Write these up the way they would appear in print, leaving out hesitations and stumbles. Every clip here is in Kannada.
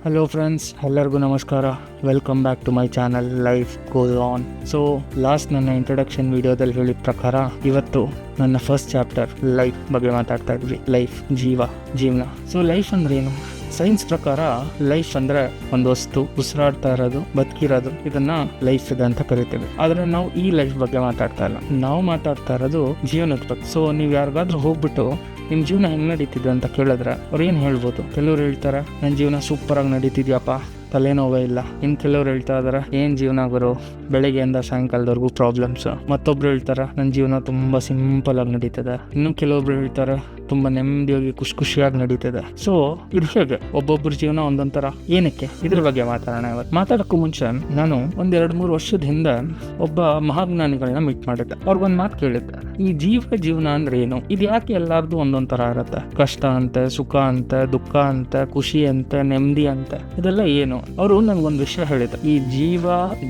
ಹಲೋ ಫ್ರೆಂಡ್ಸ್, ಎಲ್ಲರಿಗೂ ನಮಸ್ಕಾರ. Welcome back to my channel life goes on. So last ನನ್ನ ಇಂಟ್ರೊಡಕ್ಷನ್ ವಿಡಿಯೋದಲ್ಲಿ ಹೇಳಿದ ಪ್ರಕಾರ ಇವತ್ತು ನನ್ನ ಫಸ್ಟ್ ಚಾಪ್ಟರ್ ಲೈಫ್ ಬಗ್ಗೆ ಮಾತಾಡ್ತಾ ಇದ್ವಿ. ಲೈಫ್, ಜೀವನ. ಸೊ ಲೈಫ್ ಅಂದ್ರೆ ಏನು? ಸೈನ್ಸ್ ಪ್ರಕಾರ ಲೈಫ್ ಅಂದ್ರೆ ಒಂದು ವಸ್ತು ಉಸಿರಾಡ್ತಾ ಇರೋದು, ಬದುಕಿರೋದು, ಇದನ್ನ ಲೈಫ್ ಇದೆ ಅಂತ ಕರಿತೀವಿ. ಆದ್ರೆ ನಾವು ಈ ಲೈಫ್ ಬಗ್ಗೆ ಮಾತಾಡ್ತಾ ಇಲ್ಲ, ನಾವು ಮಾತಾಡ್ತಾ ಇರೋದು ಜೀವನದ ಬಗ್ಗೆ. ಸೊ ನೀವು ಯಾರಿಗಾದ್ರೂ ಹೋಗ್ಬಿಟ್ಟು ನಿಮ್ಮ ಜೀವನ ಹೆಂಗ್ ನಡೀತಿದೆ ಅಂತ ಕೇಳಿದ್ರೆ ಅವ್ರು ಏನು ಹೇಳ್ಬೋದು? ಕೆಲವ್ರು ಹೇಳ್ತಾರೆ ನನ್ನ ಜೀವನ ಸೂಪರ್ ಆಗಿ ನಡೀತಿದ್ಯಪ್ಪ, ತಲೆನೋವೇ ಇಲ್ಲ. ಇನ್ನು ಕೆಲವ್ರು ಹೇಳ್ತಾ ಇದಾರೆ ಏನ್ ಜೀವನ ಗುರು, ಬೆಳಗ್ಗೆಯಿಂದ ಸಾಯಂಕಾಲದವರೆಗೂ ಪ್ರಾಬ್ಲಮ್ಸ್. ಮತ್ತೊಬ್ರು ಹೇಳ್ತಾರೆ ನನ್ನ ಜೀವನ ತುಂಬಾ ಸಿಂಪಲ್ ಆಗಿ ನಡೀತದೆ. ಇನ್ನು ಕೆಲವೊಬ್ರು ಹೇಳ್ತಾರೆ ತುಂಬಾ ನೆಮ್ಮದಿಯಾಗಿ ಖುಷಿಯಾಗಿ ನಡೀತದೆ. ಸೊ ಇದು ಹೇಗೆ? ಒಬ್ಬೊಬ್ರ ಜೀವನ ಒಂದೊಂಥರ. ಏನಕ್ಕೆ? ಇದ್ರ ಬಗ್ಗೆ ಮಾತಾಡೋಣ ಇವತ್ತು. ಮಾತಾಡೋಕ್ಕೂ ಮುಂಚೆ ನಾನು 1-2-3 ವರ್ಷದ ಹಿಂದೆ ಒಬ್ಬ ಮಹಾಜ್ಞಾನಿಗಳನ್ನ ಮೀಟ್ ಮಾಡಿದ್ದೆ. ಅವ್ರಿಗೊಂದು ಮಾತು ಕೇಳಿದ್ದೆ, ಈ ಜೀವನ ಅಂದ್ರೆ ಏನು? ಇದು ಯಾಕೆ ಎಲ್ಲಾರ್ದು ಒಂದೊಂದ್ ತರ ಇರುತ್ತೆ? ಕಷ್ಟ ಅಂತೆ, ಸುಖ ಅಂತೆ, ದುಃಖ ಅಂತೆ, ಖುಷಿ ಅಂತೆ, ನೆಮ್ಮದಿ ಅಂತೆ, ಇದೆಲ್ಲ ಏನು? ಅವರು ನನ್ಗೊಂದು ವಿಷಯ ಹೇಳಿದ್ರು, ಈ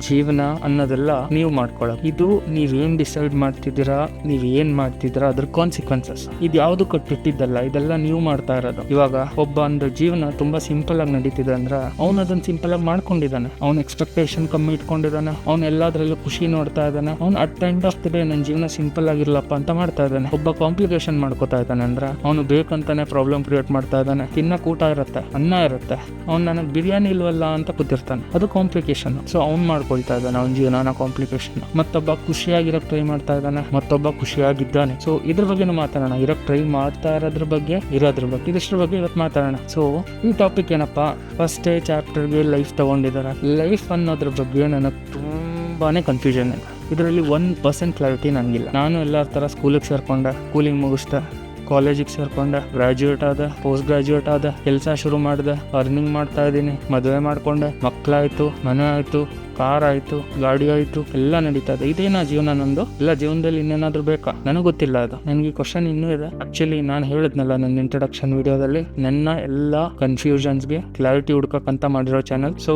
ಜೀವನ ಅನ್ನೋದೆಲ್ಲ ನೀವು ಮಾಡ್ಕೊಳ್ಳೋ, ಇದು ನೀವೇನ್ ಡಿಸೈಡ್ ಮಾಡ್ತಿದ್ದೀರಾ, ನೀವ್ ಏನ್ ಮಾಡ್ತಿದ್ದೀರಾ, ಅದ್ರ ಕಾನ್ಸಿಕ್ವೆನ್ಸಸ್. ಇದು ಯಾವ್ದು ಕಟ್ಟಿಟ್ಟಿದ್ದಲ್ಲ, ಇದೆಲ್ಲ ನೀವು ಮಾಡ್ತಾ ಇರೋದು. ಇವಾಗ ಒಬ್ಬ ಒಂದು ಜೀವನ ತುಂಬಾ ಸಿಂಪಲ್ ಆಗಿ ನಡೀತಿದೆ ಅಂದ್ರೆ ಅವ್ನು ಅದನ್ನ ಸಿಂಪಲ್ ಆಗಿ ಮಾಡ್ಕೊಂಡಿದ್ದಾನೆ, ಅವ್ನ ಎಕ್ಸ್ಪೆಕ್ಟೇಷನ್ ಕಮ್ಮಿ ಇಟ್ಕೊಂಡಿದ್ದಾನೆ, ಅವ್ನು ಎಲ್ಲಾದ್ರಲ್ಲೂ ಖುಷಿ ನೋಡ್ತಾ ಇದ್ದಾನೆ. ಅವ್ನು at the end of the day ನನ್ನ ಜೀವನ ಸಿಂಪಲ್ ಆಗಿರ್ಲಪ್ಪ ಅಂತ ಮಾಡ್ತಾ ಇದ್ದಾನೆ. ಒಬ್ಬ ಕಾಂಪ್ಲಿಕೇಶನ್ ಮಾಡ್ಕೋತಾ ಇದ್ದಾನೆ ಅಂದ್ರೆ ಅವನು ಬೇಕಂತಾನೆ ಪ್ರಾಬ್ಲಮ್ ಕ್ರಿಯೇಟ್ ಮಾಡ್ತಾ ಇದ್ದಾನೆ. ತಿನ್ನಕ್ ಊಟ ಇರುತ್ತೆ, ಅನ್ನ ಇರುತ್ತೆ, ಅವ್ನು ನನಗೆ ಬಿರಿಯಾನಿ ಇಲ್ವಲ್ಲ ಅಂತ ಕೂತಿರ್ತಾನೆ, ಅದು ಕಾಂಪ್ಲಿಕೇಶನ್. ಸೊ ಅವ್ನು ಮಾಡ್ಕೊಳ್ತಾ ಇದ್ದಾನೆ ಅವ್ನ ಜೀವನ ಕಾಂಪ್ಲಿಕೇಶನ್. ಮತ್ತೊಬ್ಬ ಖುಷಿಯಾಗಿರಕ್ ಟ್ರೈ ಮಾಡ್ತಾ ಇದ್ದಾನೆ, ಮತ್ತೊಬ್ಬ ಖುಷಿಯಾಗಿದ್ದಾನೆ. ಸೊ ಇದ್ರ ಬಗ್ಗೆ ಮಾತಾಡೋಣ, ಇರಕ್ ಟ್ರೈ ಮಾಡ್ತಾ ಇರೋದ್ರ ಬಗ್ಗೆ, ಇರೋದ್ರ ಬಗ್ಗೆ, ಇದ್ರ ಬಗ್ಗೆ ಇವತ್ತು ಮಾತಾಡೋಣ. ಸೊ ಈ ಟಾಪಿಕ್ ಏನಪ್ಪಾ, ಫಸ್ಟ್ ಚಾಪ್ಟರ್ಗೆ ಲೈಫ್ ತಗೊಂಡಿದ್ದಾರೆ. ಲೈಫ್ ಅನ್ನೋದ್ರ ಬಗ್ಗೆ ನನಗೆ ತುಂಬಾನೇ ಕನ್ಫ್ಯೂಷನ್ ಇದೆ. ಇದರಲ್ಲಿ 1% ಕ್ಲಾರಿಟಿ ನನಗಿಲ್ಲ. ನಾನು ಎಲ್ಲರ ತರ ಸ್ಕೂಲಿಗೆ ಸೇರ್ಕೊಂಡೆ, ಸ್ಕೂಲಿಂಗ್ ಮುಗಿಸ್ದೆ, ಕಾಲೇಜಿಗೆ ಸೇರ್ಕೊಂಡೆ, ಗ್ರಾಜ್ಯುಯೇಟ್ ಆದ, ಪೋಸ್ಟ್ ಗ್ರಾಜ್ಯುಯೇಟ್ ಆದ, ಕೆಲಸ ಶುರು ಮಾಡಿದೆ, ಅರ್ನಿಂಗ್ ಮಾಡ್ತಾ ಇದ್ದೀನಿ, ಮದುವೆ ಮಾಡ್ಕೊಂಡೆ, ಮಕ್ಕಳಾಯ್ತು, ಮನೆ ಆಯ್ತು, ಕಾರ್ ಆಯ್ತು, ಗಾಡಿ ಆಯ್ತು, ಎಲ್ಲ ನಡೀತಾ ಇದೆ. ಇದೇನಾ ಜೀವನ ನಂದು? ಇಲ್ಲ ಜೀವನದಲ್ಲಿ ಇನ್ನೇನಾದ್ರೂ ಬೇಕಾ? ನನಗೆ ಗೊತ್ತಿಲ್ಲ. ಅದು ನನಗೆ ಕ್ವಶನ್ ಇನ್ನೂ ಇದೆ. ಆಕ್ಚುಲಿ ನಾನು ಹೇಳಿದ್ನಲ್ಲ ನನ್ನ ಇಂಟ್ರೊಡಕ್ಷನ್ ವಿಡಿಯೋದಲ್ಲಿ, ನನ್ನ ಎಲ್ಲ ಕನ್ಫ್ಯೂಷನ್ಸ್ಗೆ ಕ್ಲಾರಿಟಿ ಹುಡ್ಕಕ್ಕಂತ ಮಾಡಿರೋ ಚಾನಲ್. ಸೊ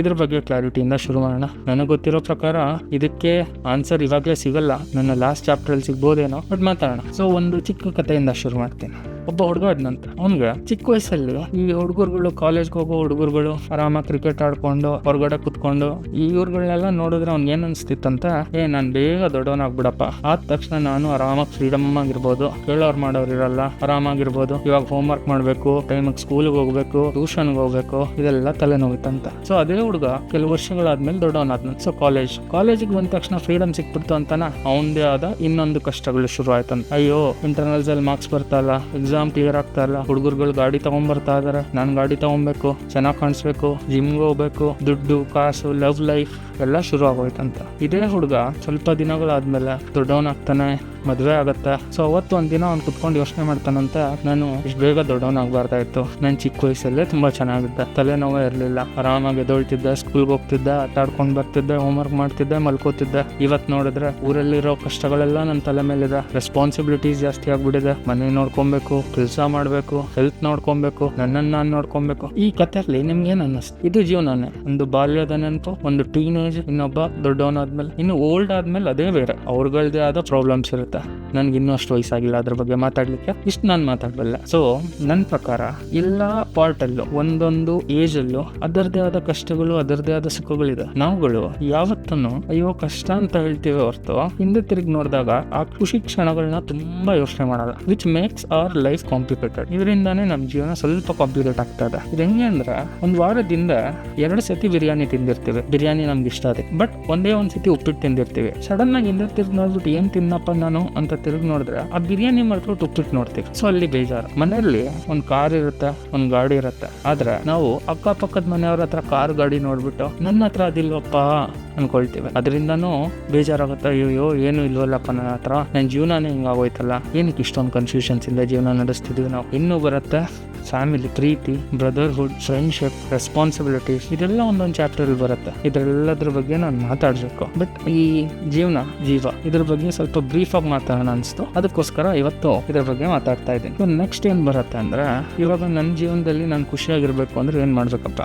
ಇದ್ರ ಬಗ್ಗೆ ಕ್ಲಾರಿಟಿಯಿಂದ ಶುರು ಮಾಡೋಣ. ನನಗೆ ಗೊತ್ತಿರೋ ಪ್ರಕಾರ ಇದಕ್ಕೆ ಆನ್ಸರ್ ಇವಾಗಲೇ ಸಿಗಲ್ಲ, ನನ್ನ ಲಾಸ್ಟ್ ಚಾಪ್ಟರ್ ಅಲ್ಲಿ ಸಿಗ್ಬೋದೇನೋ, ಬಟ್ ಮಾತಾಡೋಣ. ಸೊ ಒಂದು ಚಿಕ್ಕ ಕಥೆಯಿಂದ ಶುರು ಮಾಡ್ತೀನಿ. ಒಬ್ಬ ಹುಡುಗ ಇದ್ನಂತ. ಅವ್ನಿಗೆ ಚಿಕ್ಕ ವಯಸ್ಸಲ್ಲಿ ಈ ಹುಡುಗರುಗಳು, ಕಾಲೇಜ್ಗೆ ಹೋಗೋ ಹುಡುಗರುಗಳು ಆರಾಮಾಗಿ ಕ್ರಿಕೆಟ್ ಆಡ್ಕೊಂಡು ಹೊರಗಡೆ ಕುತ್ಕೊಂಡು ಇವ್ರುಗಳನ್ನೆಲ್ಲ ನೋಡಿದ್ರೆ ಅವ್ನಿಗೆ ಏನ್ ಅನ್ಸ್ತಿತ್ತಂತ, ನಾನು ಬೇಗ ದೊಡ್ಡವನಾಗ್ಬಿಡಪ್ಪ, ಆದ ತಕ್ಷಣ ನಾನು ಆರಾಮಾಗಿ ಫ್ರೀಡಮ್ ಆಗಿರ್ಬೋದು, ಕೇಳೋರು ಮಾಡೋರು ಇರಲ್ಲ, ಆರಾಮಾಗಿರ್ಬೋದು. ಇವಾಗ ಹೋಮ್ ವರ್ಕ್ ಮಾಡ್ಬೇಕು, ಟೈಮಿಗೆ ಸ್ಕೂಲ್ಗೆ ಹೋಗ್ಬೇಕು, ಟ್ಯೂಷನ್ಗೆ ಹೋಗ್ಬೇಕು, ಇದೆಲ್ಲ ತಲೆನೋವಿತ್ತಂತ. ಸೊ ಅದೇ ಹುಡುಗ ಕೆಲವು ವರ್ಷಗಳಾದ್ಮೇಲೆ ದೊಡ್ಡವನಾದ್ನ. ಸೊ ಕಾಲೇಜಿಗೆ ಬಂದ ತಕ್ಷಣ ಫ್ರೀಡಮ್ ಸಿಕ್ಬಿಡ್ತು ಅಂತಾನ, ಅವನದೇ ಆದ ಇನ್ನೊಂದು ಕಷ್ಟಗಳು ಶುರು ಆಯ್ತಂತ. ಅಯ್ಯೋ ಇಂಟರ್ನಲ್ಸ್ ಅಲ್ಲಿ ಮಾರ್ಕ್ಸ್ ಬರ್ತಾ ಇಲ್ಲ, ಎಕ್ಸಾಮ್ ಕ್ಲಿಯರ್ ಆಗ್ತಾ ಇಲ್ಲ, ಹುಡುಗರುಗಳು ಗಾಡಿ ತಗೊಂಡ್ಬರ್ತಾ ಇದಾರೆ, ನಾನು ಗಾಡಿ ತಗೊಬೇಕು, ಚೆನ್ನಾಗಿ ಕಾಣಿಸ್ಬೇಕು, ಜಿಮ್ಗೆ ಹೋಗ್ಬೇಕು, ದುಡ್ಡು, ಕಾಸು, ಲವ್ ಲೈಫ್ ಎಲ್ಲ ಶುರು ಆಗೋಯ್ತಂತ. ಇದೇ ಹುಡುಗ ಸ್ವಲ್ಪ ದಿನಗಳಾದ್ಮೇಲೆ ದೊಡ್ಡವನಾಗ್ತಾನೆ, ಮದುವೆ ಆಗತ್ತೆ. ಸೊ ಅವತ್ತು ಒಂದಿನ ಅವ್ನು ಕುತ್ಕೊಂಡು ಯೋಚನೆ ಮಾಡ್ತಾನಂತ, ನಾನು ಇಷ್ಟು ಬೇಗ ದೊಡ್ಡವನಾಗಬಾರ್ದಾಯ್ತು, ನಾನು ಚಿಕ್ಕ ವಯಸ್ಸಲ್ಲೇ ತುಂಬಾ ಚೆನ್ನಾಗಿದ್ದೆ, ತಲೆನೋವೇ ಇರಲಿಲ್ಲ, ಆರಾಮಾಗಿ ಎದ್ದೊಳ್ತಿದ್ದೆ, ಸ್ಕೂಲ್ಗೆ ಹೋಗ್ತಿದ್ದೆ, ಆಟ ಆಡ್ಕೊಂಡು ಬರ್ತಿದ್ದೆ, ಹೋಮ್ವರ್ಕ್ ಮಾಡ್ತಿದ್ದೆ, ಮಲ್ಕೋತಿದ್ದೆ. ಇವತ್ತು ನೋಡಿದ್ರೆ ಊರಲ್ಲಿರೋ ಕಷ್ಟಗಳೆಲ್ಲ ನನ್ನ ತಲೆ ಮೇಲಿದೆ, ರೆಸ್ಪಾನ್ಸಿಬಿಲಿಟೀಸ್ ಜಾಸ್ತಿ ಆಗ್ಬಿಟ್ಟಿದೆ, ಮನೆ ನೋಡ್ಕೊಬೇಕು, ಕೆಲಸ ಮಾಡ್ಬೇಕು, ಹೆಲ್ತ್ ನೋಡ್ಕೊಬೇಕು, ನನ್ನನ್ನು ನಾನು ನೋಡ್ಕೊಬೇಕು. ಈ ಕಥೆಯಲ್ಲಿ ನಿಮ್ಗೆ ಏನ್ ಅನ್ನಿಸ್ತು? ಇದು ಜೀವನನೇ. ಒಂದು ಬಾಲ್ಯದ ನೆನಪು, ಒಂದು ಟೀನೇಜ್, ಇನ್ನೊಬ್ಬ ದೊಡ್ಡವನಾದ್ಮೇಲೆ, ಇನ್ನು ಓಲ್ಡ್ ಆದ್ಮೇಲೆ ಅದೇ ಬೇರೆ, ಅವ್ರಗಳದೇ ಆದ ಪ್ರಾಬ್ಲಮ್ಸ್ ಇರುತ್ತೆ. ನನ್ಗೆ ಇನ್ನೂ ಅಷ್ಟು ವಯಸ್ಸಾಗಿಲ್ಲ ಅದ್ರ ಬಗ್ಗೆ ಮಾತಾಡ್ಲಿಕ್ಕೆ, ಇಷ್ಟು ನಾನು ಮಾತಾಡ್ಬಲ್ಲ. ಸೊ ನನ್ನ ಪ್ರಕಾರ ಎಲ್ಲಾ ಪಾರ್ಟ್ ಅಲ್ಲೂ, ಒಂದೊಂದು ಏಜ್ ಅಲ್ಲೂ ಅದರದೇ ಆದ ಕಷ್ಟಗಳು, ಅದರದೇ ಆದ ಸುಖಗಳಿದೆ. ನಾವುಗಳು ಯಾವತ್ತೂ ಅಯ್ಯೋ ಕಷ್ಟ ಅಂತ ಹೇಳ್ತೀವಿ ಹೊರತು ಹಿಂದೆ ತಿರುಗಿ ನೋಡಿದಾಗ ಆ ಖುಷಿ ಕ್ಷಣಗಳನ್ನ ತುಂಬಾ ಯೋಚನೆ ಮಾಡಲ್ಲ, which makes our life complicated. ಇದರಿಂದಾನೇ ನಮ್ಮ ಜೀವನ ಸ್ವಲ್ಪ ಕಾಂಪ್ಲಿಕೇಟ್ ಆಗ್ತಾ ಇದೆ. ಇದು ಹೆಂಗೆ ಅಂದ್ರೆ, ಒಂದ್ ವಾರದಿಂದ 2 ಸತಿ ಬಿರಿಯಾನಿ ತಿಂದಿರ್ತೀವಿ, ಬಿರಿಯಾನಿ ನಮ್ಗೆ ಇಷ್ಟ ಅದೇ, ಬಟ್ ಒಂದೇ ಒಂದ್ ಸತಿ ಉಪ್ಪಿಟ್ಟು ತಿಂದಿರ್ತೀವಿ. ಸಡನ್ ಆಗಿ ಹಿಂದೆ ತಿರ್ಗಿ ನೋಡ್ಬಿಟ್ಟು ಏನ್ ತಿನ್ನಪ್ಪ ನಾನು ಅಂತ ತಿರುಗಿ ನೋಡಿದ್ರೆ ಆ ಬಿರಿಯಾನಿ ಮಾಡ್ಬಿಟ್ಟು ಉಪ್ಪಿಟ್ಟು ನೋಡ್ತೀವಿ. ಸೊ ಅಲ್ಲಿ ಬೇಜಾರು. ಮನೆಯಲ್ಲಿ ಒಂದ್ ಕಾರ್ ಇರುತ್ತೆ, ಒಂದ್ ಗಾಡಿ ಇರುತ್ತೆ, ಆದ್ರೆ ನಾವು ಅಕ್ಕಪಕ್ಕದ ಮನೆಯವ್ರ ಹತ್ರ ಕಾರ್ ಗಾಡಿ ನೋಡ್ಬಿಟ್ಟು ನನ್ನ ಹತ್ರ ಅದಿಲ್ವಪ್ಪ ಅನ್ಕೊಳ್ತೀವಿ. ಅದರಿಂದನೂ ಬೇಜಾರಾಗುತ್ತೆ, ಅಯ್ಯೋ ಏನು ಇಲ್ವಲ್ಲಪ್ಪ ನನ್ನ ಹತ್ರ, ನನ್ನ ಜೀವನನೇ ಹಿಂಗಾಗೋಯ್ತಲ್ಲ, ಏನಕ್ಕೆ ಇಷ್ಟೊಂದು ಕನ್ಫ್ಯೂಷನ್ಸ್ ಇಂದ ಜೀವನ ನಡೆಸ್ತಿದ್ವಿ ನಾವು. ಇನ್ನೂ ಬರುತ್ತೆ ಫ್ಯಾಮಿಲಿ, ಪ್ರೀತಿ, ಬ್ರದರ್ಹುಡ್, ಫ್ರೆಂಡ್ಶಿಪ್, ರೆಸ್ಪಾನ್ಸಿಬಿಲಿಟೀಸ್, ಇದೆಲ್ಲ ಒಂದೊಂದು ಚಾಪ್ಟರ್ ಬರುತ್ತೆ. ಇದೆಲ್ಲದ್ರ ಬಗ್ಗೆ ನಾನು ಮಾತಾಡ್ಬೇಕು. ಬಟ್ ಈ ಜೀವ ಇದ್ರ ಬಗ್ಗೆ ಸ್ವಲ್ಪ ಬ್ರೀಫ್ ಆಗಿ ಮಾತಾಡೋಣ ಅನಿಸ್ತು, ಅದಕ್ಕೋಸ್ಕರ ಇವತ್ತು ಇದ್ರ ಬಗ್ಗೆ ಮಾತಾಡ್ತಾ ಇದ್ದೀನಿ. ನೆಕ್ಸ್ಟ್ ಏನ್ ಬರುತ್ತೆ ಅಂದ್ರೆ, ಇವಾಗ ನನ್ನ ಜೀವನದಲ್ಲಿ ನಾನು ಖುಷಿಯಾಗಿರ್ಬೇಕು ಅಂದ್ರೆ ಏನ್ ಮಾಡ್ಬೇಕಪ್ಪ?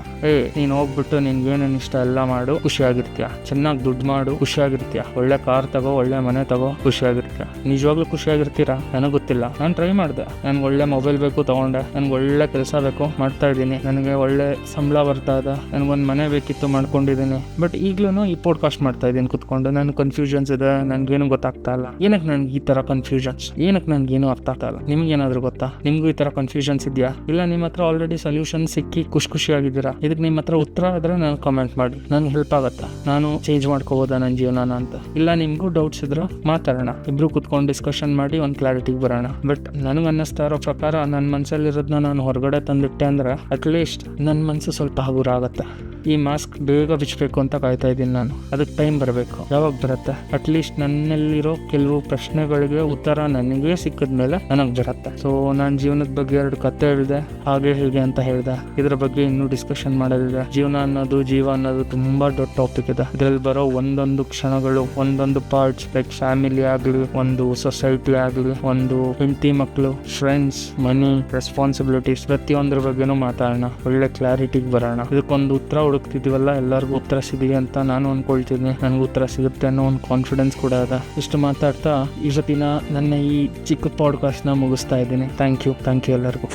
ನೀನ್ ಹೋಗ್ಬಿಟ್ಟು ನಿನ್ಗೇನೇನು ಇಷ್ಟ ಎಲ್ಲ ಮಾಡು, ಖುಷಿಯಾಗಿರ್ತೀಯ, ಚೆನ್ನಾಗಿ ದುಡ್ಡು ಮಾಡು, ಖುಷಿಯಾಗಿರ್ತೀಯ, ಒಳ್ಳೆ ಕಾರ್ ತಗೋ, ಒಳ್ಳೆ ಮನೆ ತಗೋ, ಖುಷಿಯಾಗಿರ್ತೀಯ. ನಿಜವಾಗ್ಲೂ ಖುಷಿಯಾಗಿರ್ತೀರಾ? ನನಗೆ ಗೊತ್ತಿಲ್ಲ, ನಾನು ಟ್ರೈ ಮಾಡಿದೆ. ನನ್ಗೆ ಒಳ್ಳೆ ಮೊಬೈಲ್ ಬೇಕು ತಗೊಂಡೆ, ನನ್ಗೆ ಒಳ್ಳೆ ಕೆಲಸ ಬೇಕು, ಮಾಡ್ತಾ ಇದ್ದೀನಿ. ನನಗೆ ಒಳ್ಳೆ ಸಂಬಳ ಬರ್ತಾ ಇದೆ, ನನಗೊಂದು ಮನೆ ಬೇಕಿತ್ತು, ಮಾಡ್ಕೊಂಡಿದ್ದೀನಿ. ಬಟ್ ಈಗಲೂ ಈ ಪಾಡ್ಕಾಸ್ಟ್ ಮಾಡ್ತಾ ಇದ್ದೀನಿ ಕುತ್ಕೊಂಡು. ನನಗೆ ಕನ್ಫ್ಯೂಷನ್ಸ್ ಇದೆ, ನನಗೇನು ಗೊತ್ತಾಗ್ತಾ ಇಲ್ಲ. ಏನಕ್ಕೆ ನನಗೆ ಈ ಥರ ಕನ್ಫ್ಯೂಷನ್ಸ್, ಏನಕ್ಕೆ ನನಗೇನು ಅರ್ಥ ಆಗ್ತಾ ಇಲ್ಲ? ನಿಮ್ಗೇನಾದರೂ ಗೊತ್ತಾ? ನಿಮಗೂ ಈ ಥರ ಕನ್ಫ್ಯೂಷನ್ಸ್ ಇದೆಯಾ? ಇಲ್ಲ ನಿಮ್ಮ ಹತ್ರ ಆಲ್ರೆಡಿ ಸೊಲ್ಯೂಷನ್ ಸಿಕ್ಕಿ ಖುಷಿಯಾಗಿದ್ದೀರಾ? ಇದಕ್ಕೆ ನಿಮ್ಮ ಹತ್ರ ಉತ್ತರ ಇದ್ರೆ ನನಗೆ ಕಮೆಂಟ್ ಮಾಡಿ, ನನಗೆ ಹೆಲ್ಪ್ ಆಗುತ್ತಾ, ನಾನು ಚೇಂಜ್ ಮಾಡ್ಕೋಬೋದಾ ನನ್ನ ಜೀವನನ ಅಂತ. ಇಲ್ಲ ನಿಮಗೂ ಡೌಟ್ಸ್ ಇದ್ರೆ ಮಾತಾಡೋಣ, ಇಬ್ರು ಕುತ್ಕೊಂಡು ಡಿಸ್ಕಷನ್ ಮಾಡಿ ಒಂದು ಕ್ಲಾರಿಟಿಗೆ ಬರೋಣ. ಬಟ್ ನನಗೆ ಅನ್ನಿಸ್ತಾ ಇರೋ ಪ್ರಕಾರ ನನ್ನ ಮನಸ್ಸಲ್ಲಿರೋದನ್ನ ನಾನು ಹೊರಗಡೆ ತಂದಿಟ್ಟೆ ಅಂದ್ರೆ ಅಟ್ಲೀಸ್ಟ್ ನನ್ನ ಮನಸ್ಸು ಸ್ವಲ್ಪ ಹಗುರ ಆಗುತ್ತೆ. ಈ ಮಾಸ್ಕ್ ಬೇಗ ಬಿಚ್ಚಬೇಕು ಅಂತ ಕಾಯ್ತಾ ಇದ್ದೀನಿ ನಾನು. ಅದಕ್ಕೆ ಟೈಮ್ ಬರಬೇಕು. ಯಾವಾಗ ಬರುತ್ತೆ? ಅಟ್ಲೀಸ್ಟ್ ನನ್ನಲ್ಲಿರೋ ಕೆಲವು ಪ್ರಶ್ನೆಗಳಿಗೆ ಉತ್ತರ ನನಗೆ ಸಿಕ್ಕಿದ್ಮೇಲೆ ನನಗೆ ಬರುತ್ತೆ. ಸೊ ನಾನು ಜೀವನದ ಬಗ್ಗೆ 2 ಕತೆ ಹೇಳಿದೆ, ಹಾಗೆ ಹೀಗೆ ಅಂತ ಹೇಳಿದೆ. ಇದರ ಬಗ್ಗೆ ಇನ್ನೂ ಡಿಸ್ಕಷನ್ ಮಾಡೋದಿದೆ. ಜೀವ ಅನ್ನೋದು ತುಂಬಾ ದೊಡ್ಡ ಟಾಪಿಕ್ ಇದೆ. ಇದರಲ್ಲಿ ಬರೋ ಒಂದೊಂದು ಕ್ಷಣಗಳು, ಒಂದೊಂದು ಪಾರ್ಟ್ಸ್, ಲೈಕ್ ಫ್ಯಾಮಿಲಿ ಆಗಲಿ, ಒಂದು ಸೊಸೈಟಿ ಆಗಲಿ, ಒಂದು ಹೆಂಡತಿ ಮಕ್ಕಳು, ಫ್ರೆಂಡ್ಸ್, ಮನಿ, ರೆಸ್ಪಾನ್ಸಿಬಿಲಿಟೀಸ್, ಪ್ರತಿಯೊಂದ್ರ ಬಗ್ಗೆನೂ ಮಾತಾಡೋಣ, ಒಳ್ಳೆ ಕ್ಲಾರಿಟಿಗೆ ಬರೋಣ. ಇದಕ್ಕೊಂದು ಉತ್ತರ ಹುಡುಕ್ತಿದೀವಲ್ಲ, ಎಲ್ಲರಿಗೂ ಉತ್ತರ ಸಿಗಲಿ ಅಂತ ನಾನು ಅನ್ಕೊಳ್ತೀನಿ. ನನಗೂ ಉತ್ತರ ಸಿಗುತ್ತೆ ಅನ್ನೋ ಒಂದು ಕಾನ್ಫಿಡೆನ್ಸ್ ಕೂಡ ಇದೆ. ಇಷ್ಟು ಮಾತಾಡ್ತಾ ಇವತ್ತಿನ ನನ್ನ ಈ ಚಿಕ್ಕ ಪಾಡ್ಕಾಸ್ಟ್ನ ಮುಗಿಸ್ತಾ ಇದ್ದೀನಿ. ಥ್ಯಾಂಕ್ ಯು ಎಲ್ಲರಿಗೂ.